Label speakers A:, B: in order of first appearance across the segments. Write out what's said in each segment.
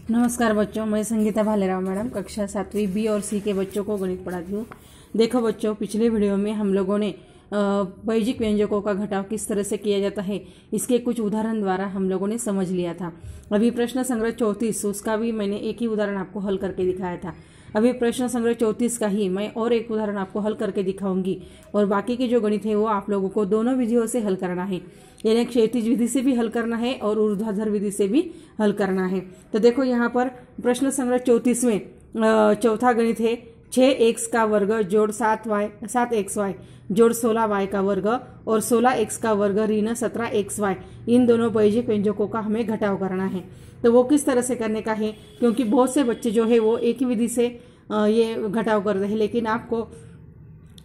A: नमस्कार बच्चों, मैं संगीता भालेराव मैडम कक्षा 7वीं बी और सी के बच्चों को गणित पढ़ाती हूँ। देखो बच्चों, पिछले वीडियो में हम लोगों ने वैजिक व्यंजकों का घटाव किस तरह से किया जाता है इसके कुछ उदाहरण द्वारा हम लोगों ने समझ लिया था। अभी प्रश्न संग्रह 34 उसका भी मैंने एक ही उदाहरण आपको हल करके दिखाया था। अभी प्रश्न संग्रह 34 का ही मैं और एक उदाहरण आपको हल करके दिखाऊंगी और बाकी के जो गणित है वो आप लोगों को दोनों विधियों से हल करना है, यानी क्षैतिज विधि से भी हल करना है और ऊर्ध्वाधर विधि से भी हल करना है। तो देखो यहाँ पर प्रश्न संग्रह 34 में चौथा गणित है 6x का वर्ग जोड़ 7xy जोड़ 16y का वर्ग और 16x का वर्ग ऋण 17xy, इन दोनों वैजिक व्यंजकों का हमें घटाव करना है। तो वो किस तरह से करने का है, क्योंकि बहुत से बच्चे जो है वो एक ही विधि से ये घटाव कर रहे हैं, लेकिन आपको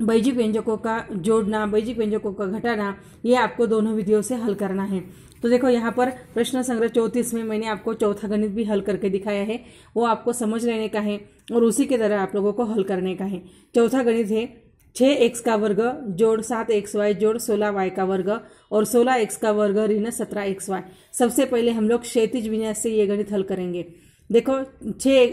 A: वैजिक व्यंजकों का जोड़ना, वैजिक व्यंजकों का घटाना, ये आपको दोनों विधियों से हल करना है। तो देखो यहाँ पर प्रश्न संग्रह 34 में मैंने आपको चौथा गणित भी हल करके दिखाया है, वो आपको समझ लेने का है और उसी के तरह आप लोगों को हल करने का है। चौथा गणित है 6x का वर्ग जोड़ 7xy जोड़ 16y का वर्ग और 16x का वर्ग ऋण 17xy। सबसे पहले हम लोग क्षैतिज विन्यास से ये गणित हल करेंगे। देखो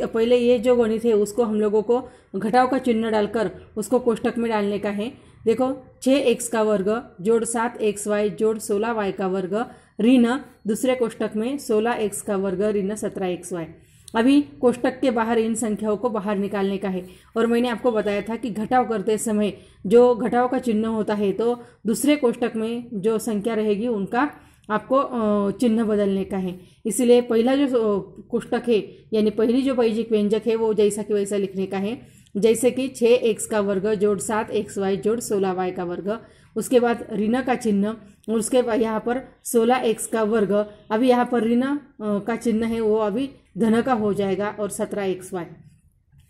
A: पहले ये जो गणित है उसको हम लोगों को घटाव का चिन्ह डालकर उसको कोष्टक में डालने का है। देखो 6x का वर्ग जोड़ 7xy जोड़ 16y का वर्ग ऋण दूसरे कोष्टक में 16x का वर्ग ऋण 17xy। अभी कोष्टक के बाहर इन संख्याओं को बाहर निकालने का है और मैंने आपको बताया था कि घटाव करते समय जो घटाव का चिन्ह होता है तो दूसरे कोष्टक में जो संख्या रहेगी उनका आपको चिन्ह बदलने का है। इसलिए पहला जो कोष्टक है यानी पहली जो वैजिक व्यंजक है वो जैसा कि वैसा लिखने का है, जैसे कि 6x का वर्ग जोड़ 7xy जोड़ 16y का वर्ग, उसके बाद ऋण का चिन्ह और उसके बाद यहाँ पर 16x का वर्ग, अभी यहाँ पर ऋण का चिन्ह है वो अभी धन का हो जाएगा और 17xy।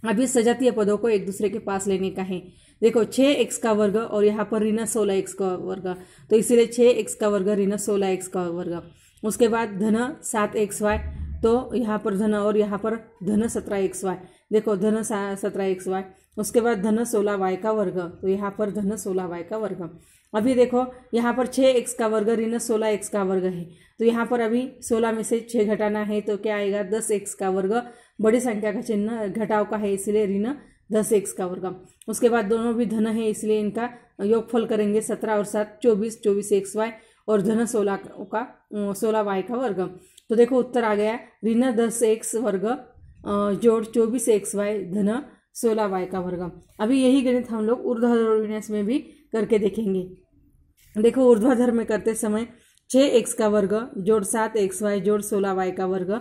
A: अभी सजातीय पदों को एक दूसरे के पास लेने का है। देखो 6x का वर्ग और यहाँ पर ऋण 16x का वर्ग, तो इसीलिए 6x का वर्ग ऋण 16x का वर्ग, उसके बाद धन 7xy, तो यहाँ पर धन और यहाँ पर धन 17xy। देखो धन 17xy, उसके बाद धन 16y का वर्ग, तो यहाँ पर धन 16y का वर्ग। अभी देखो यहाँ पर 6x का वर्ग ऋण 16x का वर्ग है, तो यहाँ पर अभी 16 में से 6 घटाना है तो क्या आएगा 10x का वर्ग, बड़ी संख्या का चिन्ह घटाव का है इसलिए ऋण 10x का वर्ग। उसके बाद दोनों भी धन है इसलिए इनका योगफल करेंगे 17 और 7 24, 24xy और धन 16 का 16y का वर्ग। तो देखो उत्तर आ गया ऋण 10x वर्ग जोड़ 24xy धन 16y का वर्ग। अभी यही गणित हम लोग ऊर्ध्वाधर विन्यास में भी करके देखेंगे। देखो ऊर्ध्वाधर में करते समय 6x का वर्ग जोड़ 7xy जोड़ 16y का वर्ग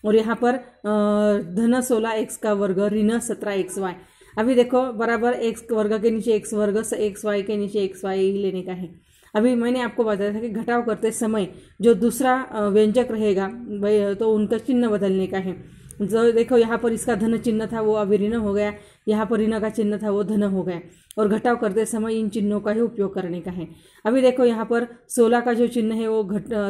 A: और यहाँ पर धन 16x का वर्ग ऋण 17xy। अभी देखो बराबर x वर्ग के नीचे x वर्ग, xy के नीचे xy ही लेने का है। अभी मैंने आपको बताया था कि घटाव करते समय जो दूसरा व्यंजक रहेगा तो उनका चिन्ह बदलने का है। जो देखो यहाँ पर इसका धन चिन्ह था वो अभी ऋण हो गया, यहाँ पर ऋण का चिन्ह था वो धन हो गया और घटाव करते समय इन चिन्हों का ही उपयोग करने का है। अभी देखो यहाँ पर 16 का जो चिन्ह है वो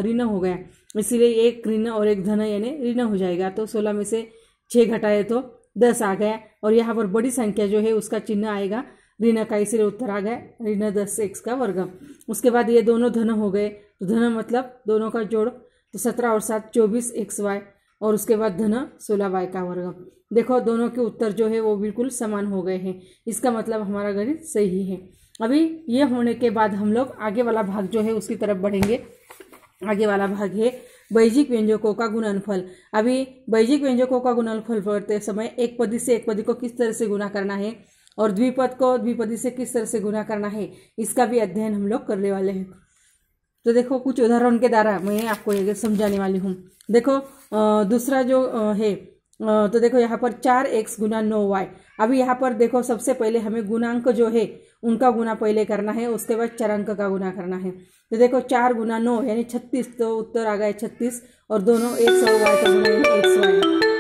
A: ऋण हो गया, इसीलिए एक ऋण और एक धन यानी ऋण हो जाएगा, तो 16 में से 6 घटाए तो 10 आ गया और यहाँ पर बड़ी संख्या जो है उसका चिन्ह आएगा ऋण का, इसीलिए उत्तर आ गया ऋण 10x का वर्ग। उसके बाद ये दोनों धन हो गए, तो धन मतलब दोनों का जोड़, तो 17 और 7 24xy और उसके बाद धन 16y का वर्ग। देखो दोनों के उत्तर जो है वो बिल्कुल समान हो गए हैं, इसका मतलब हमारा गणित सही है। अभी ये होने के बाद हम लोग आगे वाला भाग जो है उसकी तरफ बढ़ेंगे। आगे वाला भाग है वैजिक व्यंजकों का गुणनफल। अभी वैजिक व्यंजकों का गुणनफल करते समय एक पदी से एक पदी को किस तरह से गुणा करना है और द्विपद को द्विपदी से किस तरह से गुणा करना है इसका भी अध्ययन हम लोग करने वाले हैं। तो देखो कुछ उदाहरण के द्वारा मैं आपको ये समझाने वाली हूँ। देखो दूसरा जो है तो देखो यहाँ पर 4x गुना 9y। अभी यहाँ पर देखो सबसे पहले हमें गुणांक जो है उनका गुना पहले करना है, उसके बाद चरांक का गुना करना है। तो देखो 4 गुना 9 यानी 36, तो उत्तर आ गया 36 और दोनों x और y का गुना यानी xy।